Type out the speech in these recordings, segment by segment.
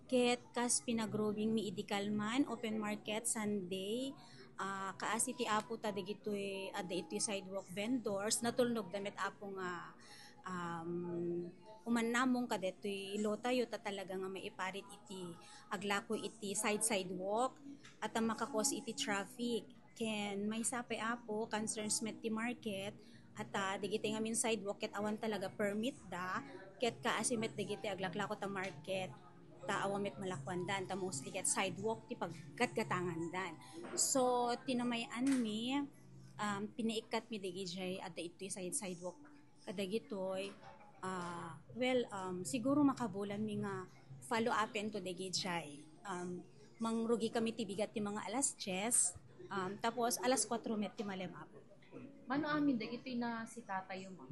Ket kas pinagrowing mi idikalman open market Sunday kaasi ti apo ta dagitoy adda iti sidewalk vendors natulnog damit apo nga human namong kadetoy lotayo ta talaga nga maiparit iti aglako iti sidewalk at ang makakos iti traffic ken may sapay apo concerns met ti market at digiti nga min sidewalk ket awan talaga permit da ket kaasi met digiti aglaklako ta market ta awamit malakwan dan ta mostly ket sidewalk ti paggatgatangan dan so tinamayan mi pinaikat mi digijay adda itoy sidewalk kadagitoy siguro makabulan mi nga follow upin to digijay mangrugi kami ti bigat ti mga alas 10 tapos alas 4 met ti malemabo. Mano amin dagitoy na si tatayo ma'am.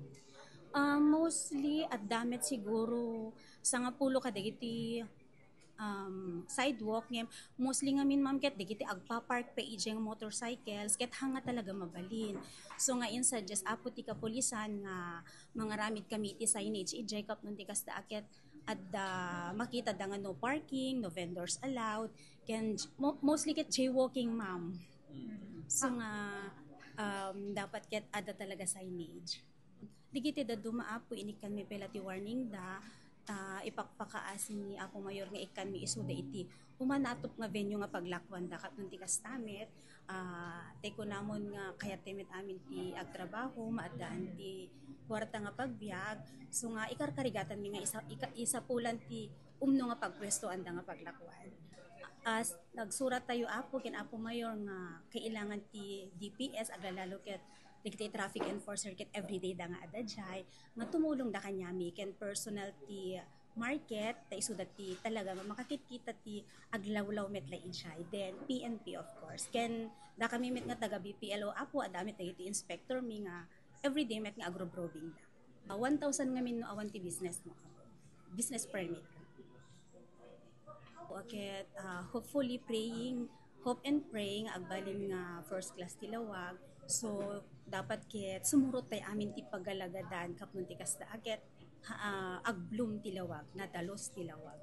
Mostly at damit siguro sa nga pulo kadagiti sidewalk ngem mostly ngamin ma'am ket digiti agpa-park pa ijeng motorcycles ket hanga talaga mabalin so nga in suggest apo ti kapulisan nga mga ramid kami iti signage ijay kapnon ti kasta aket adda makita da nga no parking no vendors allowed ken mostly ket jaywalking ma'am so nga dapat ket adda talaga signage digiti da dumaapo inikan mi pela ti warning da ipakpakaasin ni ako mayor nga ikan mi isuda iti humanatop nga venue nga paglakwan da kat ti kastamet teko namon nga kayat temet amin ti agtrabaho maadaan ti kwarta nga pagbiag so nga ikarkarigatan mi nga isa pulan ti nga pagpwestoan da nga paglakwan as nagsurat tayo apo ken apo mayor nga kailangan ti DPS aglalalo ket digiti traffic enforcer ket everyday da nga adajay nga tumulong da kanyami ken personal ti market ta isudat ti talaga makakit-kita ti aglawlaw met la ijay then PNP of course ken da kami met nga taga BPLO apo adamit dagiti inspector mi nga everyday met nga agro-probing da 1,000 nga min no awan ti business mo business permit ket hopefully praying hope and praying agbalin nga first class tilawag so dapat ket sumurot tay amin ti pagalagadan kapnon ti kasta aket agbloom tilawag nadalos tilawag